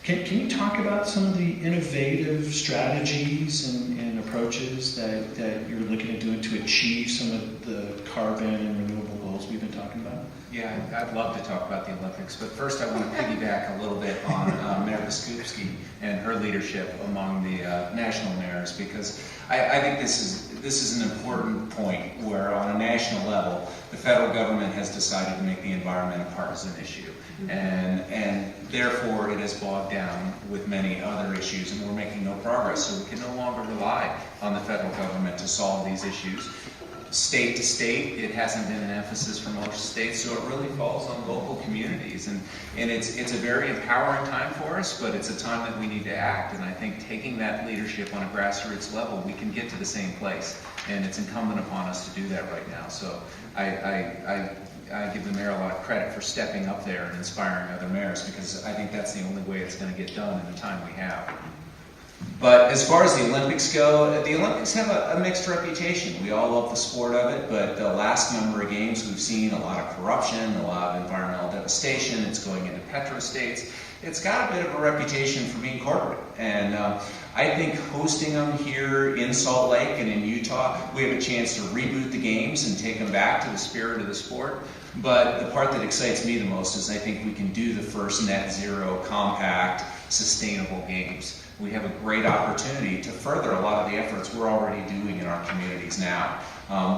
Can you talk about some of the innovative strategies and approaches that you're looking at doing to achieve some of the carbon and renewable goals we've been talking about? Yeah, I'd love to talk about the Olympics, but first I want to piggyback a little bit on Mayor Biskupski and her leadership among the national mayors, because I think this is an important point where on a national level, the federal government has decided to make the environment a partisan issue. And therefore it has bogged down with many other issues, and we're making no progress. So we can no longer rely on the federal government to solve these issues. State to state, it hasn't been an emphasis for most states, so it really falls on local communities. And it's a very empowering time for us, but it's a time that we need to act. And I think taking that leadership on a grassroots level, we can get to the same place. And it's incumbent upon us to do that right now. So I give the mayor a lot of credit for stepping up there and inspiring other mayors, because I think that's the only way it's going to get done in the time we have. But as far as the Olympics go, the Olympics have a mixed reputation. We all love the sport of it, but the last number of games we've seen a lot of corruption, a lot of environmental devastation. It's going into petrostates. It's got a bit of a reputation for being corporate. And I think hosting them here in Salt Lake and in Utah, we have a chance to reboot the games and take them back to the spirit of the sport. But the part that excites me the most is I think we can do the first net zero, compact, sustainable games. We have a great opportunity to further a lot of the efforts we're already doing in our communities now.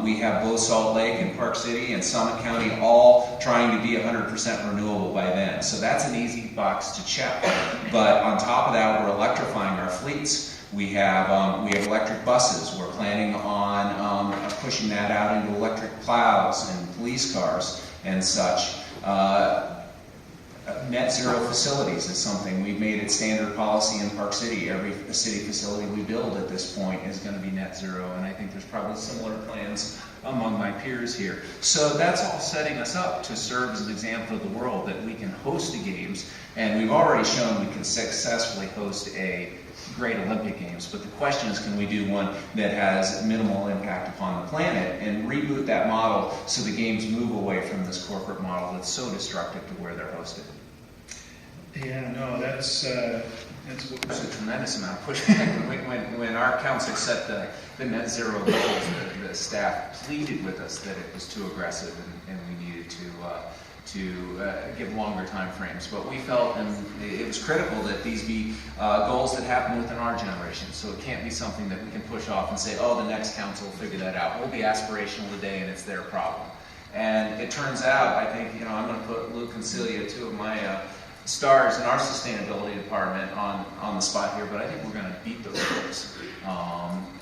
We have both Salt Lake and Park City and Summit County all trying to be 100% renewable by then. So that's an easy box to check. But on top of that, we're electrifying our fleets. We have electric buses. We're planning on pushing that out into electric plows and police cars and such. Net zero facilities is something we've made it standard policy in Park City. Every city facility we build at this point is going to be net zero, and I think there's probably similar plans among my peers here. So that's all setting us up to serve as an example of the world that we can host the games, and we've already shown we can successfully host a great Olympic Games. But the question is, can we do one that has minimal impact upon the planet and reboot that model so the games move away from this corporate model that's so destructive to where they're hosted? Yeah, no, that's what There's a tremendous amount of pushback. When our council set the net zero goals, the staff pleaded with us that it was too aggressive and we needed to give longer time frames. But we felt, and it was critical, that these be goals that happen within our generation. So it can't be something that we can push off and say, oh, the next council will figure that out. We'll be aspirational today and it's their problem. And it turns out, I think, I'm going to put Luke and Celia, two of my stars in our sustainability department, on the spot here, but I think we're going to beat those goals.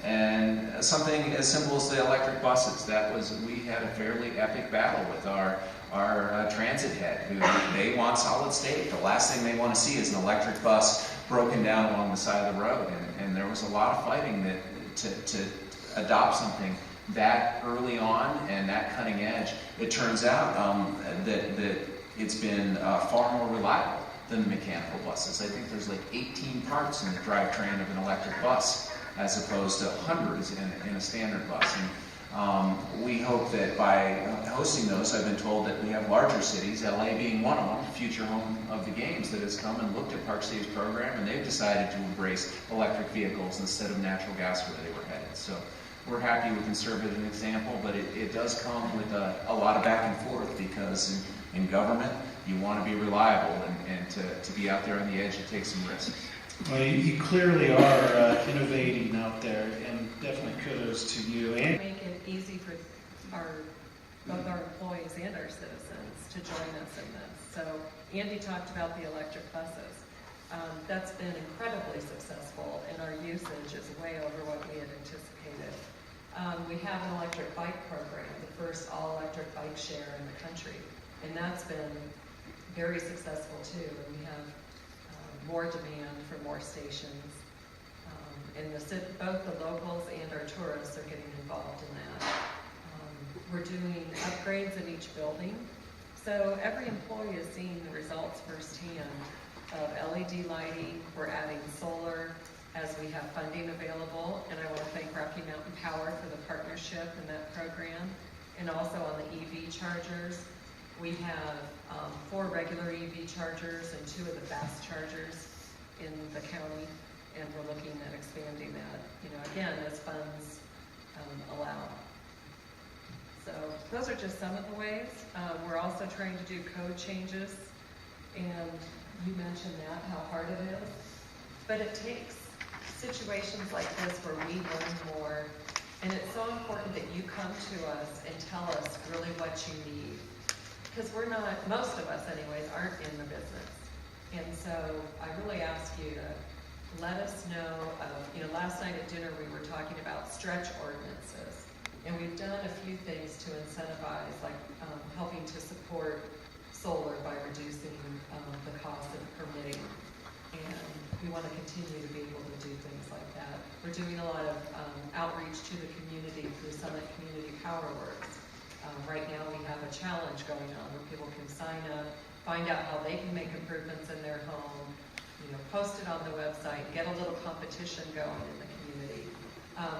And something as simple as the electric buses, we had a fairly epic battle with our transit head, who they want solid state. The last thing they want to see is an electric bus broken down along the side of the road, and there was a lot of fighting to adopt something that early on and that cutting edge. It turns out that it's been far more reliable than the mechanical buses. I think there's like 18 parts in the drivetrain of an electric bus as opposed to hundreds in a standard bus. And we hope that by hosting those, I've been told that we have larger cities, LA being one of them, future home of the games, that has come and looked at Park City's program, and they've decided to embrace electric vehicles instead of natural gas where they were headed. So we're happy we can serve as an example, but it does come with a lot of back and forth, because in government, you want to be reliable, and to be out there on the edge, it takes some risk. Well, you clearly are innovating out there, and definitely kudos to you. And make it easy for both our employees and our citizens to join us in this. So Andy talked about the electric buses. That's been incredibly successful, and our usage is way over what we had anticipated. We have an electric bike program, the first all-electric bike share in the country, and that's been very successful too. And we have more demand for more stations, and both the locals and our tourists are getting involved in that. We're doing upgrades in each building, so every employee is seeing the results firsthand of LED lighting. We're adding solar as we have funding available, and I want to thank Rocky Mountain Power for the partnership in that program. And also on the EV chargers, we have 4 regular EV chargers and 2 of the fast chargers. in the county, and we're looking at expanding that, again, as funds allow. So those are just some of the ways. We're also trying to do code changes, and you mentioned that, how hard it is. But it takes situations like this where we learn more, and it's so important that you come to us and tell us really what you need. Because we're not, most of us anyways, aren't in the business. And so I really ask you to let us know, last night at dinner we were talking about stretch ordinances. And we've done a few things to incentivize, like helping to support solar by reducing the cost of permitting. And we want to continue to be able to do things like that. We're doing a lot of outreach to the community through Summit Community Power Works. Right now we have a challenge going on where people can sign up, find out how they can make improvements in their home, post it on the website, get a little competition going in the community.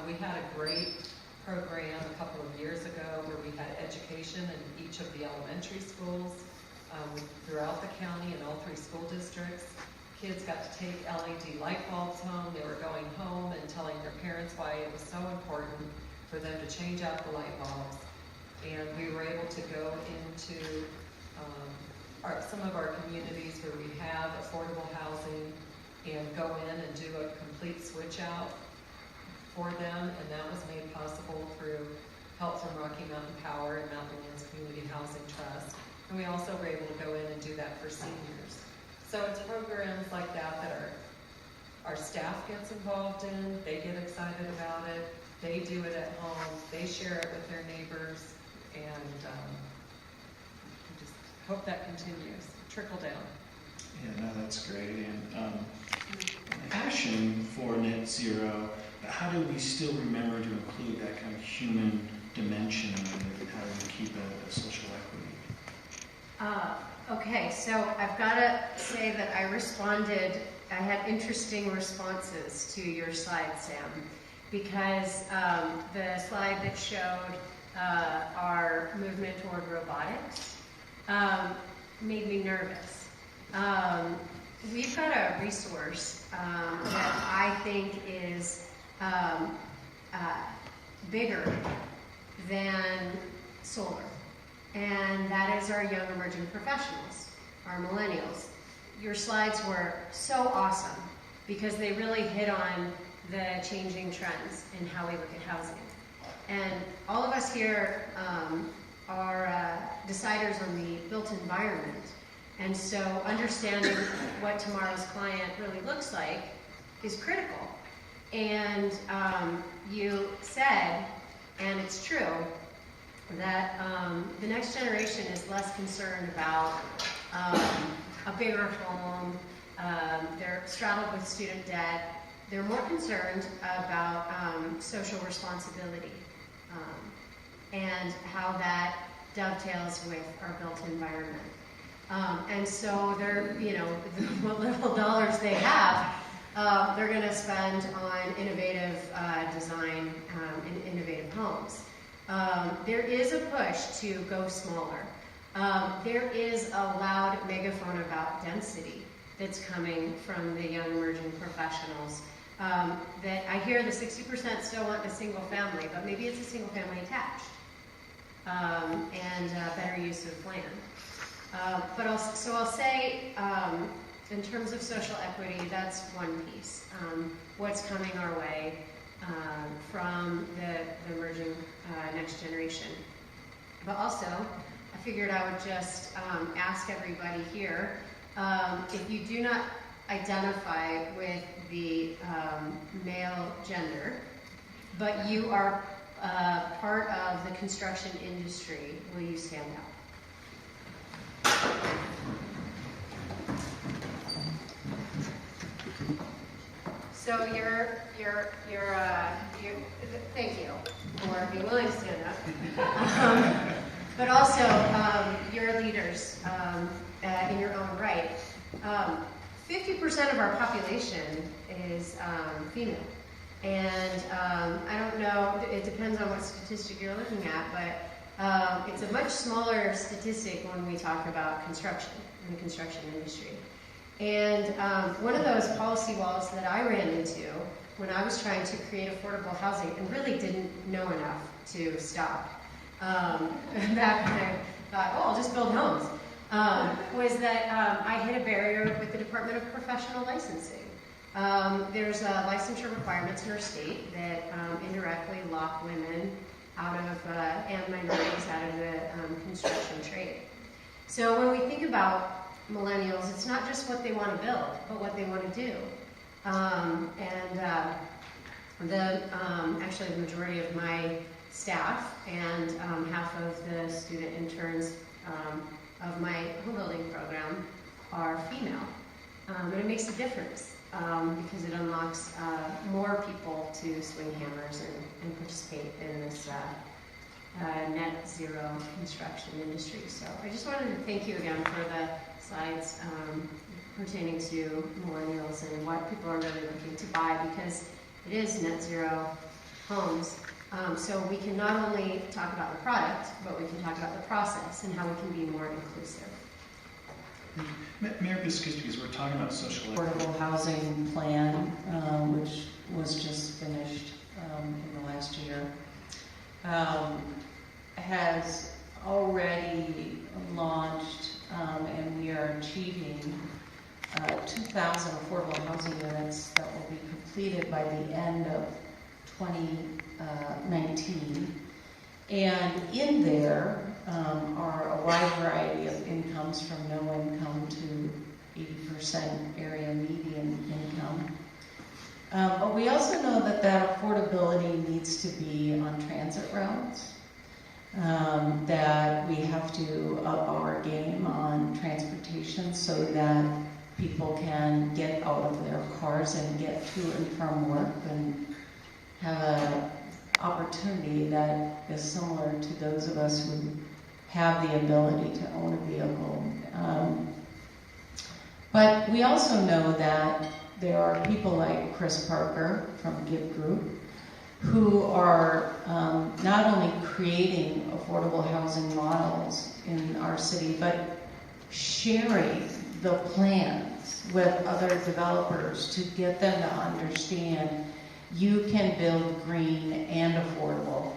We had a great program a couple of years ago where we had education in each of the elementary schools throughout the county in all 3 school districts. Kids got to take LED light bulbs home. They were going home and telling their parents why it was so important for them to change out the light bulbs. And we were able to go into some of our communities where we have affordable housing and go in and do a complete switch out for them, and that was made possible through help from Rocky Mountain Power and Mountain Lands Community Housing Trust. And we also were able to go in and do that for seniors. So it's programs like that that our staff gets involved in, they get excited about it, they do it at home, they share it with their neighbors, and we just hope that continues, trickle down. Yeah, no, that's great. And passion for net zero, but how do we still remember to include that kind of human dimension in it, and how do we keep a social equity? Okay, so I've got to say that I had interesting responses to your slide, Sam, because the slide that showed our movement toward robotics made me nervous. We've got a resource that I think is bigger than solar. And that is our young emerging professionals, our millennials. Your slides were so awesome because they really hit on the changing trends in how we look at housing. And all of us here are deciders on the built environment. And so understanding what tomorrow's client really looks like is critical. And you said, and it's true, that the next generation is less concerned about a bigger home. They're straddled with student debt. They're more concerned about social responsibility and how that dovetails with our built environment. And so they're, what little dollars they have, they're going to spend on innovative design and innovative homes. There is a push to go smaller. There is a loud megaphone about density that's coming from the young emerging professionals. That I hear the 60% still want a single family, but maybe it's a single family attached. And better use of land. But I'll say, in terms of social equity, that's one piece. What's coming our way from the emerging next generation. But also, I figured I would just ask everybody here, if you do not identify with the male gender, but you are part of the construction industry, will you stand up? So thank you for being willing to stand up. But also, you're leaders in your own right. 50% of our population is female. And I don't know, it depends on what statistic you're looking at, but it's a much smaller statistic when we talk about construction, in the construction industry. And one of those policy walls that I ran into when I was trying to create affordable housing and really didn't know enough to stop, back when I thought, oh, I'll just build homes, was that I hit a barrier with the Department of Professional Licensing. There's licensure requirements in our state that indirectly lock women out of, and minorities out of the construction trade. So when we think about millennials, it's not just what they want to build, but what they want to do. Actually the majority of my staff and half of the student interns of my home building program are female. And it makes a difference because it unlocks more people to swing hammers and participate in this net zero construction industry. So I just wanted to thank you again for the slides pertaining to millennials and what people are really looking to buy, because it is net zero homes. So we can not only talk about the product, but we can talk about the process and how we can be more inclusive. Mayor Biskupski, because we're talking about social Affordable housing plan, which was just finished in the last year, has already launched, and we are achieving 2,000 affordable housing units that will be completed by the end of 2019. And in there are a wide variety of incomes from no income to 80% area median income. But we also know that that affordability needs to be on transit routes, that we have to up our game on transportation so that people can get out of their cars and get to and from work and have an opportunity that is similar to those of us who have the ability to own a vehicle. But we also know that there are people like Chris Parker from Give Group who are not only creating affordable housing models in our city, but sharing the plans with other developers to get them to understand you can build green and affordable,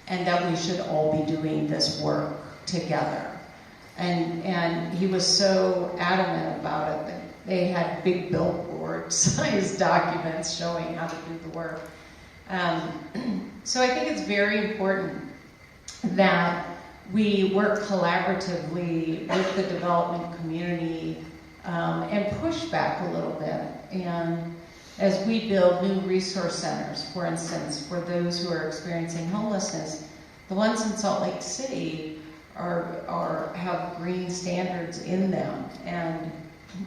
and that we should all be doing this work together. And he was so adamant about it that they had big billboard-sized documents showing how to do the work. So I think it's very important that we work collaboratively with the development community and push back a little bit. And as we build new resource centers, for instance, for those who are experiencing homelessness, the ones in Salt Lake City have green standards in them, and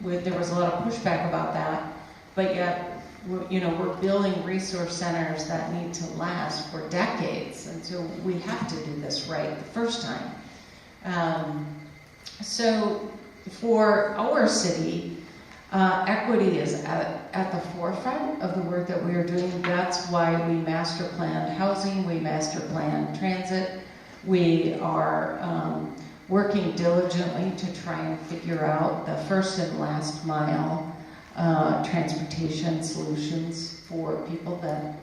there was a lot of pushback about that. But yet, we're building resource centers that need to last for decades, and so we have to do this right the first time. So for our city, equity is at the forefront of the work that we are doing. That's why we master plan housing, we master plan transit. We are working diligently to try and figure out the first and last mile transportation solutions for people that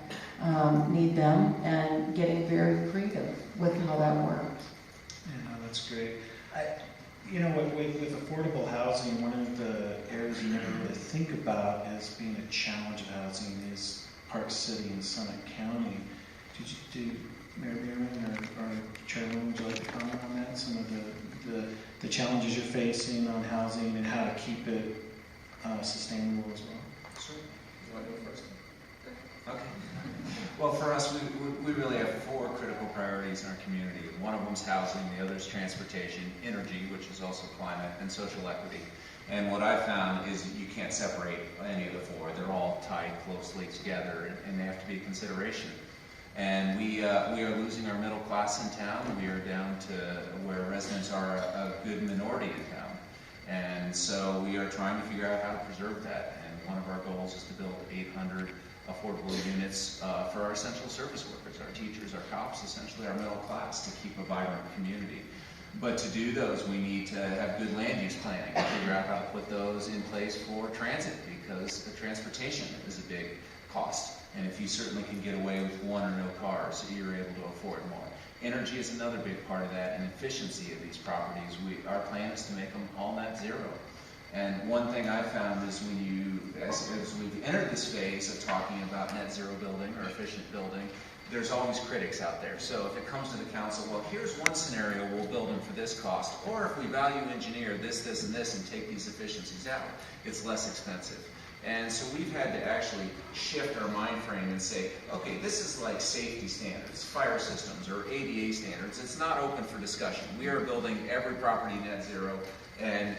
need them, and getting very creative with how that works. Yeah, no, that's great. With affordable housing, one of the areas you never really think about as being a challenge of housing is Park City and Summit County. Did Mayor Bierman or Chairman, would you like to comment on that? Some of the challenges you're facing on housing and how to keep it sustainable as well? Sure. You want to go first? Okay. Well, for us, we really have 4 critical priorities in our community. One of them is housing, the other is transportation, energy, which is also climate, and social equity. And what I've found is that you can't separate any of the 4. They're all tied closely together, and they have to be a consideration. And we are losing our middle class in town. We are down to where residents are a good minority in town. And so we are trying to figure out how to preserve that. And one of our goals is to build 800 affordable units for our essential service workers, our teachers, our cops, essentially our middle class, to keep a vibrant community. But to do those, we need to have good land use planning, and figure out how to put those in place for transit, because the transportation is a big cost. And if you certainly can get away with one or no cars, you're able to afford more. Energy is another big part of that, and efficiency of these properties. Our plan is to make them all net zero. And one thing I found is as we've entered this phase of talking about net zero building or efficient building, there's always critics out there. So if it comes to the council, well, here's one scenario, we'll build them for this cost. Or if we value engineer this, this, and this and take these efficiencies out, it's less expensive. And so we've had to actually shift our mind frame and say, okay, this is like safety standards, fire systems, or ADA standards. It's not open for discussion. We are building every property net zero, and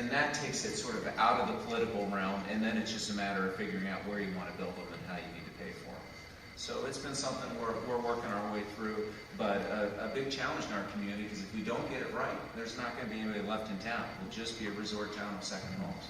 that takes it sort of out of the political realm, and then it's just a matter of figuring out where you want to build them and how you need to pay for them. So it's been something we're working our way through, but a big challenge in our community, because if we don't get it right, there's not going to be anybody left in town. We'll just be a resort town of second homes.